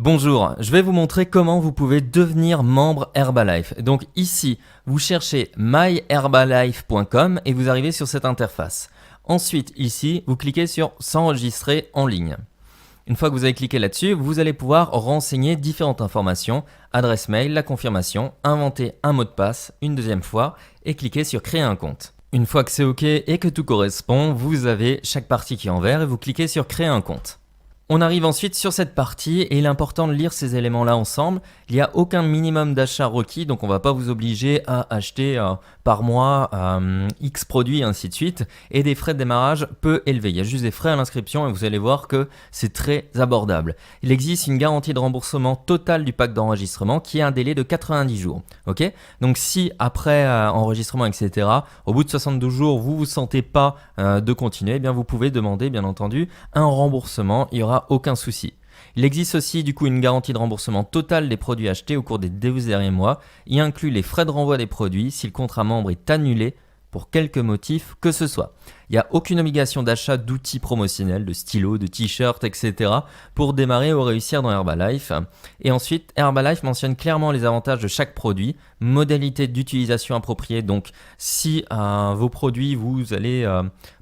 Bonjour, je vais vous montrer comment vous pouvez devenir membre Herbalife. Donc ici, vous cherchez myherbalife.com et vous arrivez sur cette interface. Ensuite, ici, vous cliquez sur s'enregistrer en ligne. Une fois que vous avez cliqué là-dessus, vous allez pouvoir renseigner différentes informations, adresse mail, la confirmation, inventer un mot de passe une deuxième fois et cliquer sur créer un compte. Une fois que c'est OK et que tout correspond, vous avez chaque partie qui est en vert et vous cliquez sur créer un compte. On arrive ensuite sur cette partie et il est important de lire ces éléments-là ensemble. Il n'y a aucun minimum d'achat requis, donc on ne va pas vous obliger à acheter par mois X produits et ainsi de suite. Et des frais de démarrage peu élevés. Il y a juste des frais à l'inscription et vous allez voir que c'est très abordable. Il existe une garantie de remboursement totale du pack d'enregistrement qui a un délai de 90 jours. Okay, donc si après enregistrement, etc., au bout de 72 jours, vous ne vous sentez pas de continuer, eh bien vous pouvez demander bien entendu un remboursement. Il y aura aucun souci. Il existe aussi du coup une garantie de remboursement total des produits achetés au cours des 12 derniers mois. Il inclut les frais de renvoi des produits si le contrat membre est annulé pour quelque motif que ce soit. Il n'y a aucune obligation d'achat d'outils promotionnels, de stylos, de t-shirts, etc. pour démarrer ou réussir dans Herbalife. Et ensuite, Herbalife mentionne clairement les avantages de chaque produit, modalité d'utilisation appropriée. Donc, si vos produits, vous allez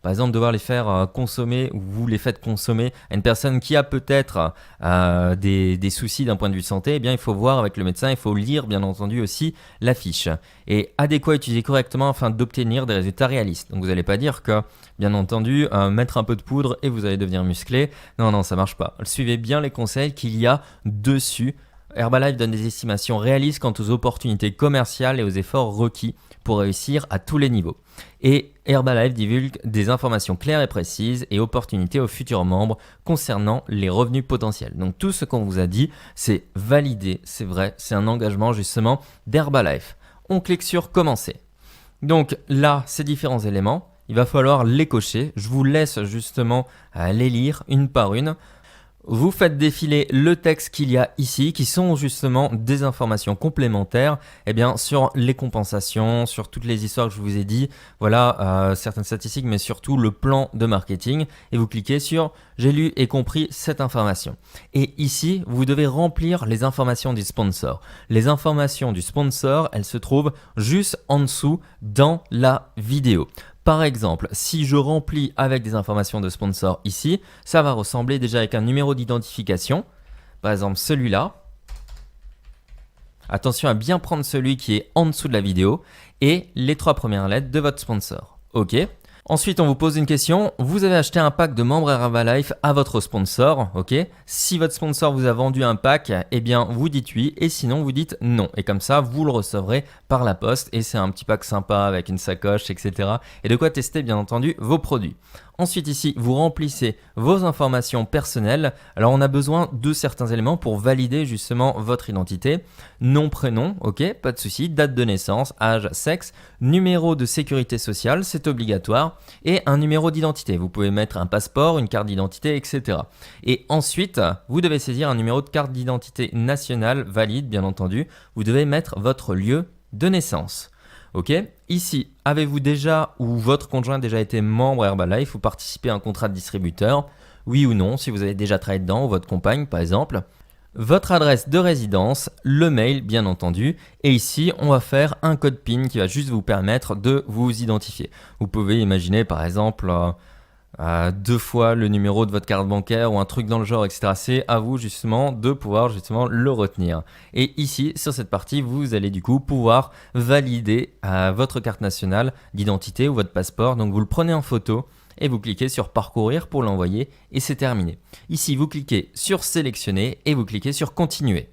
par exemple devoir les faire consommer ou vous les faites consommer à une personne qui a peut-être des soucis d'un point de vue santé, eh bien, il faut voir avec le médecin, il faut lire bien entendu aussi la fiche. Et adéquat, utiliser correctement afin d'obtenir des résultats réalistes. Donc, vous n'allez pas dire que bien entendu, mettre un peu de poudre et vous allez devenir musclé. Non, ça marche pas. Suivez bien les conseils qu'il y a dessus. Herbalife donne des estimations réalistes quant aux opportunités commerciales et aux efforts requis pour réussir à tous les niveaux. Et Herbalife divulgue des informations claires et précises et opportunités aux futurs membres concernant les revenus potentiels. Donc tout ce qu'on vous a dit, c'est validé, c'est vrai, c'est un engagement justement d'Herbalife. On clique sur commencer. Donc là, ces différents éléments, il va falloir les cocher. Je vous laisse justement les lire une par une. Vous faites défiler le texte qu'il y a ici, qui sont justement des informations complémentaires sur les compensations, sur toutes les histoires que je vous ai dit. Voilà, certaines statistiques, mais surtout le plan de marketing. Et vous cliquez sur « J'ai lu et compris cette information ». Et ici, vous devez remplir les informations du sponsor. Les informations du sponsor, elles se trouvent juste en dessous dans la vidéo. Par exemple, si je remplis avec des informations de sponsor ici, ça va ressembler déjà avec un numéro d'identification. Par exemple, celui-là. Attention à bien prendre celui qui est en dessous de la vidéo et les 3 premières lettres de votre sponsor. OK. Ensuite, on vous pose une question. Vous avez acheté un pack de membres Herbalife à votre sponsor, ok? Si votre sponsor vous a vendu un pack, eh bien, vous dites oui et sinon, vous dites non. Et comme ça, vous le recevrez par la poste et c'est un petit pack sympa avec une sacoche, etc. Et de quoi tester, bien entendu, vos produits. Ensuite, ici, vous remplissez vos informations personnelles. Alors, on a besoin de certains éléments pour valider justement votre identité. Nom, prénom, ok, pas de souci. Date de naissance, âge, sexe, numéro de sécurité sociale, c'est obligatoire. Et un numéro d'identité. Vous pouvez mettre un passeport, une carte d'identité, etc. Et ensuite, vous devez saisir un numéro de carte d'identité nationale valide, bien entendu. Vous devez mettre votre lieu de naissance. Ok. Ici, avez-vous déjà ou votre conjoint a déjà été membre Herbalife ou participé à un contrat de distributeur? Oui ou non, si vous avez déjà travaillé dedans, ou votre compagne par exemple. Votre adresse de résidence, le mail bien entendu, et ici on va faire un code PIN qui va juste vous permettre de vous identifier. Vous pouvez imaginer par exemple 2 fois le numéro de votre carte bancaire ou un truc dans le genre, etc. C'est à vous justement de pouvoir justement le retenir. Et ici sur cette partie, vous allez du coup pouvoir valider votre carte nationale d'identité ou votre passeport. Donc vous le prenez en photo et vous cliquez sur parcourir pour l'envoyer et c'est terminé. Ici, vous cliquez sur sélectionner et vous cliquez sur continuer.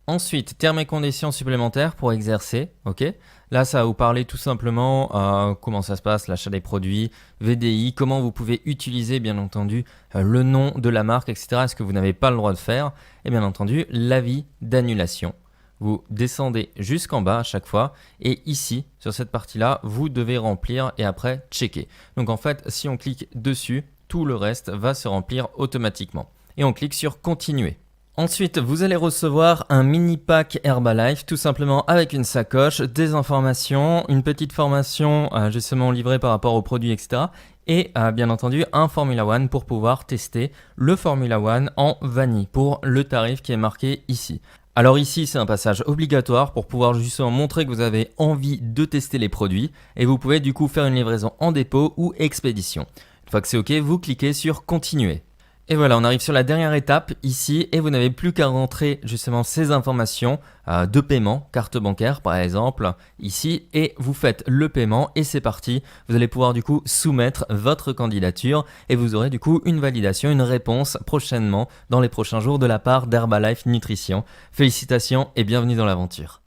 Ensuite, termes et conditions supplémentaires pour exercer, ok. Là, ça va vous parler tout simplement comment ça se passe, l'achat des produits, VDI, comment vous pouvez utiliser bien entendu le nom de la marque, etc. Est-ce que vous n'avez pas le droit de faire? Et bien entendu, l'avis d'annulation. Vous descendez jusqu'en bas à chaque fois et ici, sur cette partie-là, vous devez remplir et après checker. Donc en fait, si on clique dessus, tout le reste va se remplir automatiquement. Et on clique sur continuer. Ensuite, vous allez recevoir un mini pack Herbalife, tout simplement avec une sacoche, des informations, une petite formation justement livrée par rapport aux produits, etc. Et bien entendu, un Formula One pour pouvoir tester le Formula One en vanille pour le tarif qui est marqué ici. Alors ici, c'est un passage obligatoire pour pouvoir justement montrer que vous avez envie de tester les produits et vous pouvez du coup faire une livraison en dépôt ou expédition. Une fois que c'est OK, vous cliquez sur Continuer. Et voilà, on arrive sur la dernière étape ici et vous n'avez plus qu'à rentrer justement ces informations de paiement, carte bancaire par exemple, ici, et vous faites le paiement et c'est parti. Vous allez pouvoir du coup soumettre votre candidature et vous aurez du coup une validation, une réponse prochainement dans les prochains jours de la part d'Herbalife Nutrition. Félicitations et bienvenue dans l'aventure.